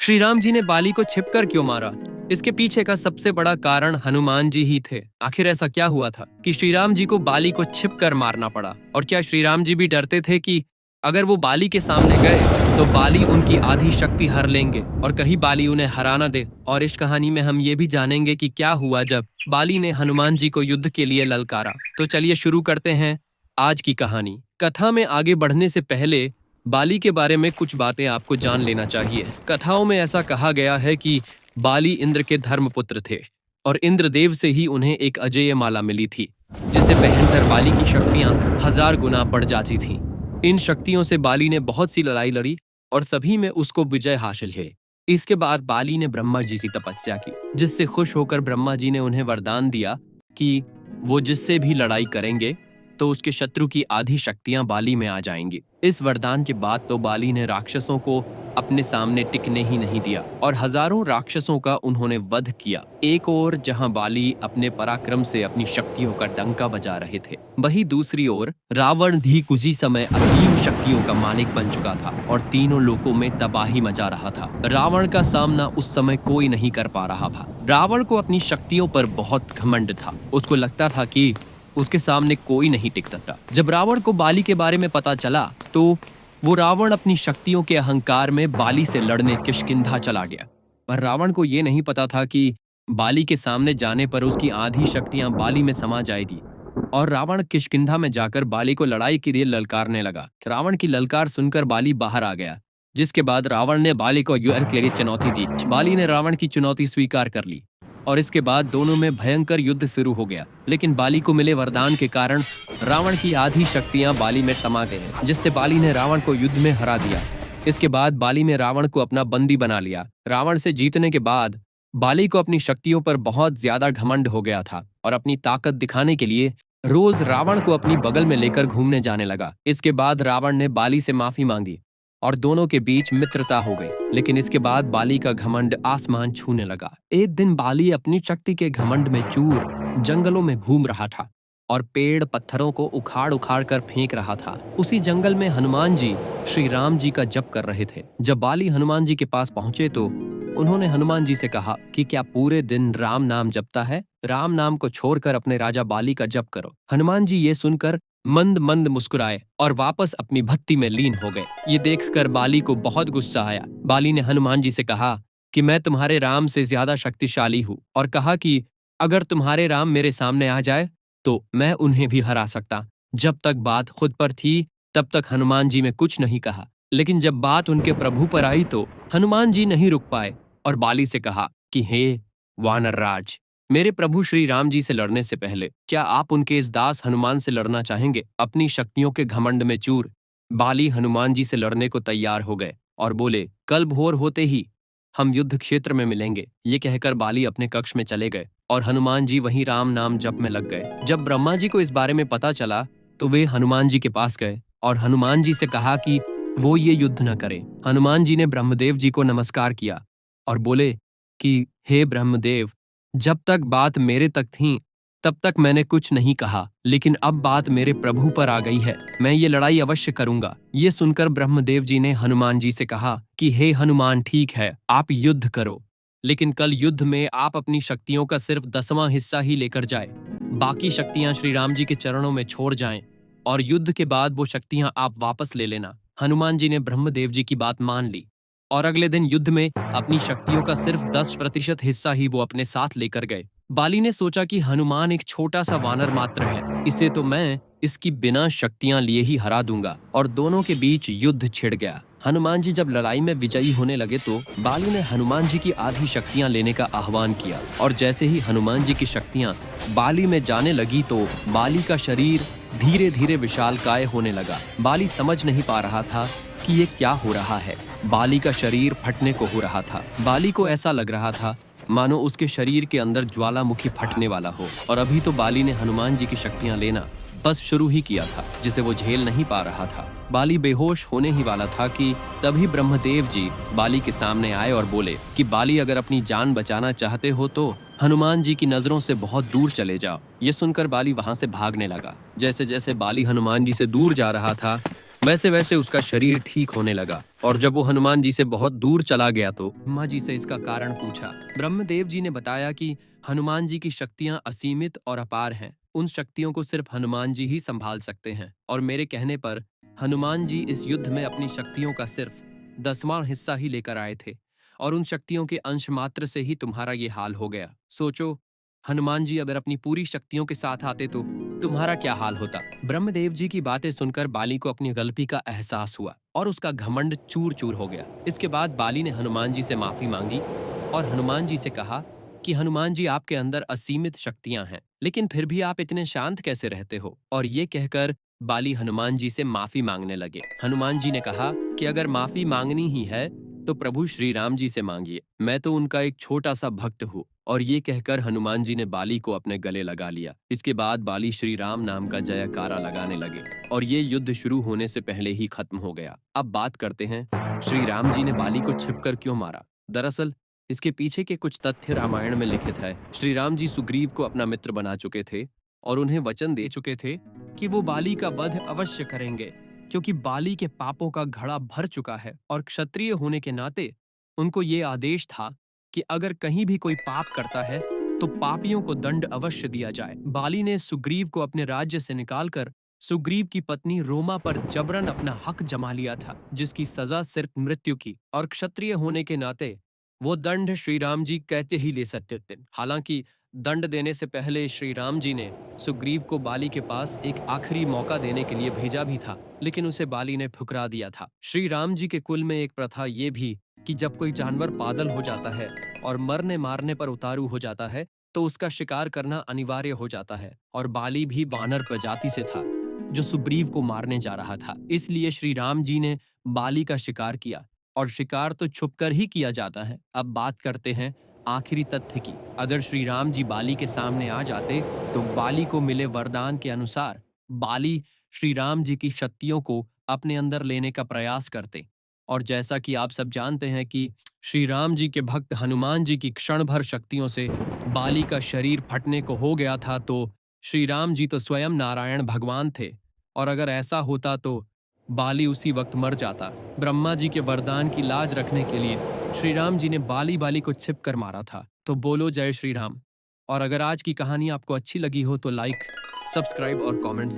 श्री राम जी ने बाली को छिपकर क्यों मारा? इसके पीछे का सबसे बड़ा कारण हनुमान जी ही थे। आखिर ऐसा क्या हुआ था कि श्री राम जी को बाली को छिपकर मारना पड़ा? और क्या श्री राम जी भी डरते थे कि अगर वो बाली के सामने गए तो बाली उनकी आधी शक्ति हर लेंगे और कहीं बाली उन्हें हरा ना दे? और इस कहानी में हम ये भी जानेंगे कि क्या हुआ जब बाली ने हनुमान जी को युद्ध के लिए ललकारा। तो चलिए शुरू करते हैं आज की कहानी। कथा में आगे बढ़ने से पहले बाली के बारे में कुछ बातें आपको जान लेना चाहिए। कथाओं में ऐसा कहा गया है कि बाली इंद्र के धर्मपुत्र थे और इंद्रदेव से ही उन्हें एक अजेय माला मिली थी, जिसे पहनकर बाली की शक्तियां 1000 गुना बढ़ जाती थीं। इन शक्तियों से बाली ने बहुत सी लड़ाई लड़ी और सभी में उसको विजय हासिल है। इसके बाद बाली ने ब्रह्मा जी से तपस्या की, जिससे खुश होकर ब्रह्मा जी ने उन्हें वरदान दिया कि वो जिससे भी लड़ाई करेंगे तो उसके शत्रु की आधी शक्तियां बाली में आ जाएंगी। इस वरदान के बाद तो बाली ने राक्षसों को अपने सामने टिकने ही नहीं दिया और हजारों राक्षसों का उन्होंने वध किया। एक ओर जहां बाली अपने पराक्रम से अपनी शक्तियों का डंका बजा रहे थे, वहीं दूसरी ओर रावण भी कुछ ही समय असीम शक्तियों का मालिक बन चुका था और तीनों लोकों में तबाही मचा रहा था। रावण का सामना उस समय कोई नहीं कर पा रहा था। रावण को अपनी शक्तियों पर बहुत घमंड था। उसको लगता था कि उसके सामने कोई नहीं टिक सकता। जब रावण को बाली के बारे में पता चला तो वो रावण अपनी शक्तियों के अहंकार में बाली से लड़ने किष्किंधा चला गया। पर रावण को ये नहीं पता था कि बाली के सामने जाने पर उसकी आधी शक्तियां बाली में समा जाएगी और रावण किष्किंधा में जाकर बाली को लड़ाई के लिए ललकारने लगा। रावण की ललकार सुनकर बाली बाहर आ गया, जिसके बाद रावण ने बाली को युद्ध के लिए चुनौती दी। बाली ने रावण की चुनौती स्वीकार कर ली और इसके बाद दोनों में भयंकर युद्ध शुरू हो गया। लेकिन बाली को मिले वरदान के कारण रावण की आधी शक्तियां बाली में समा गई, जिससे बाली ने रावण को युद्ध में हरा दिया। इसके बाद बाली ने रावण को अपना बंदी बना लिया। रावण से जीतने के बाद बाली को अपनी शक्तियों पर बहुत ज्यादा घमंड हो गया था और अपनी ताकत दिखाने के लिए रोज रावण को अपनी बगल में लेकर घूमने जाने लगा। इसके बाद रावण ने बाली से माफी मांगी और दोनों के बीच मित्रता हो गई। लेकिन इसके बाद बाली का घमंड आसमान छूने लगा। एक दिन बाली अपनी शक्ति के घमंड में चूर जंगलों में घूम रहा था और पेड़ पत्थरों को उखाड़ उखाड़ कर फेंक रहा था। उसी जंगल में हनुमान जी श्री राम जी का जप कर रहे थे। जब बाली हनुमान जी के पास पहुंचे तो उन्होंने हनुमान जी से कहा कि क्या पूरे दिन राम नाम जपता है? राम नाम को छोड़कर अपने राजा बाली का जप करो। हनुमान जी ये सुनकर मंद मंद मुस्कुराए और वापस अपनी भक्ति में लीन हो गए। ये देखकर बाली को बहुत गुस्सा आया। बाली ने हनुमान जी से कहा कि मैं तुम्हारे राम से ज्यादा शक्तिशाली हूँ और कहा कि अगर तुम्हारे राम मेरे सामने आ जाए तो मैं उन्हें भी हरा सकता। जब तक बात खुद पर थी तब तक हनुमान जी ने कुछ नहीं कहा, लेकिन जब बात उनके प्रभु पर आई तो हनुमान जी नहीं रुक पाए और बाली से कहा कि हे वानर राज, मेरे प्रभु श्री राम जी से लड़ने से पहले क्या आप उनके इस दास हनुमान से लड़ना चाहेंगे? अपनी शक्तियों के घमंड में चूर बाली हनुमान जी से लड़ने को तैयार हो गए और बोले, कल भोर होते ही हम युद्ध क्षेत्र में मिलेंगे। ये कहकर बाली अपने कक्ष में चले गए और हनुमान जी वहीं राम नाम जप में लग गए। जब ब्रह्मा जी को इस बारे में पता चला तो वे हनुमान जी के पास गए और हनुमान जी से कहा कि वो ये युद्ध न करें। हनुमान जी ने ब्रह्मदेव जी को नमस्कार किया और बोले कि हे ब्रह्मदेव, जब तक बात मेरे तक थी तब तक मैंने कुछ नहीं कहा, लेकिन अब बात मेरे प्रभु पर आ गई है, मैं ये लड़ाई अवश्य करूंगा। ये सुनकर ब्रह्मदेव जी ने हनुमान जी से कहा कि हे हनुमान, ठीक है, आप युद्ध करो, लेकिन कल युद्ध में आप अपनी शक्तियों का सिर्फ 10वां हिस्सा ही लेकर जाए। बाकी शक्तियां श्री राम जी के चरणों में छोड़ जाएं और युद्ध के बाद वो शक्तियां आप वापस ले लेना। हनुमान जी ने ब्रह्मदेव जी की बात मान ली और अगले दिन युद्ध में अपनी शक्तियों का सिर्फ 10% हिस्सा ही वो अपने साथ लेकर गए। बाली ने सोचा कि हनुमान एक छोटा सा वानर मात्र है, इसे तो मैं इसकी बिना शक्तियां लिए ही हरा दूंगा। और दोनों के बीच युद्ध छिड़ गया। हनुमान जी जब लड़ाई में विजयी होने लगे तो बाली ने हनुमान जी की आधी शक्तियां लेने का आह्वान किया और जैसे ही हनुमान जी की शक्तियां बाली में जाने लगी तो बाली का शरीर धीरे धीरे विशालकाय होने लगा। बाली समझ नहीं पा रहा था कि ये क्या हो रहा है। बाली का शरीर फटने को हो रहा था। बाली को ऐसा लग रहा था मानो उसके शरीर के अंदर ज्वालामुखी फटने वाला हो और अभी तो बाली ने हनुमान जी की शक्तियां लेना बस शुरू ही किया था, जिसे वो झेल नहीं पा रहा था। बाली बेहोश होने ही वाला था कि तभी ब्रह्मदेव जी बाली के सामने आए और बोले कि बाली, अगर अपनी जान बचाना चाहते हो तो हनुमान जी की नजरों से बहुत दूर चले जाओ। ये सुनकर बाली वहां से भागने लगा। जैसे जैसे बाली हनुमान जी से दूर जा रहा था, वैसे वैसे उसका शरीर ठीक होने लगा और जब वो हनुमान जी से बहुत दूर चला गया तो ब्रह्मा जी से इसका कारण पूछा। ब्रह्मदेव जी ने बताया कि हनुमान जी की शक्तियां असीमित और अपार हैं। उन शक्तियों को सिर्फ हनुमान जी ही संभाल सकते हैं और मेरे कहने पर हनुमान जी इस युद्ध में अपनी शक्तियों का सिर्फ 10वां हिस्सा ही लेकर आए थे और उन शक्तियों के अंश मात्र से ही तुम्हारा ये हाल हो गया। सोचो, हनुमान जी अगर अपनी पूरी शक्तियों के साथ आते तो तुम्हारा क्या हाल होता। ब्रह्मदेव जी की बातें सुनकर बाली को अपनी गलती का एहसास हुआ और उसका घमंड चूर चूर हो गया। इसके बाद बाली ने हनुमान जी से माफी मांगी और हनुमान जी से कहा कि हनुमान जी, आपके अंदर असीमित शक्तियां हैं, लेकिन फिर भी आप इतने शांत कैसे रहते हो। और ये कहकर बाली हनुमान जी से माफी मांगने लगे। हनुमान जी ने कहा कि अगर माफी मांगनी ही है तो प्रभु श्री राम जी से मांगिए, मैं तो उनका एक छोटा सा भक्त हूँ। और ये कहकर हनुमान जी ने बाली को अपने गले लगा लिया। इसके बाद बाली श्री राम नाम का जयकारा लगाने लगे और ये युद्ध शुरू होने से पहले ही खत्म हो गया। अब बात करते हैं श्री राम जी ने बाली को छिपकर क्यों मारा। दरअसल इसके पीछे के कुछ तथ्य रामायण में लिखित है। श्री राम जी सुग्रीव को अपना मित्र बना चुके थे और उन्हें वचन दे चुके थे कि वो बाली का वध अवश्य करेंगे, क्योंकि बाली के पापों का घड़ा भर चुका है और क्षत्रिय होने के नाते उनको ये आदेश था कि अगर कहीं भी कोई पाप करता है तो पापियों को दंड अवश्य दिया जाए। बाली ने सुग्रीव को अपने राज्य से निकालकर सुग्रीव की पत्नी रोमा पर जबरन अपना हक जमा लिया था, जिसकी सजा सिर्फ मृत्यु की, और क्षत्रिय होने के नाते वो दंड श्री राम जी कहते ही ले सकते थे। हालांकि दंड देने से पहले श्री राम जी ने सुग्रीव को बाली के पास एक आखिरी मौका देने के लिए भेजा भी था, लेकिन उसे बाली ने ठुकरा दिया था। श्री राम जी के कुल में एक प्रथा ये भी कि जब कोई जानवर पागल हो जाता है और मरने मारने पर उतारू हो जाता है तो उसका शिकार करना अनिवार्य हो जाता है, और बाली भी वानर प्रजाति से था जो सुग्रीव को मारने जा रहा था। इसलिए श्री राम जी ने बाली का शिकार किया, और शिकार तो छुपकर ही किया जाता है। अब बात करते हैं आखिरी तथ्य की। अगर श्री राम जी बाली के सामने आ जाते तो बाली को मिले वरदान के अनुसार बाली श्री राम जी की शक्तियों को अपने अंदर लेने का प्रयास करते। और जैसा कि आप सब जानते हैं कि श्री राम जी के भक्त हनुमान जी की क्षण भर शक्तियों से बाली का शरीर फटने को हो गया था, तो श्री राम जी तो स्वयं नारायण भगवान थे, और अगर ऐसा होता तो बाली उसी वक्त मर जाता। ब्रह्मा जी के वरदान की लाज रखने के लिए श्री राम जी ने बाली को छिप कर मारा था। तो बोलो जय श्री राम। और अगर आज की कहानी आपको अच्छी लगी हो तो लाइक, सब्सक्राइब और कमेंट्स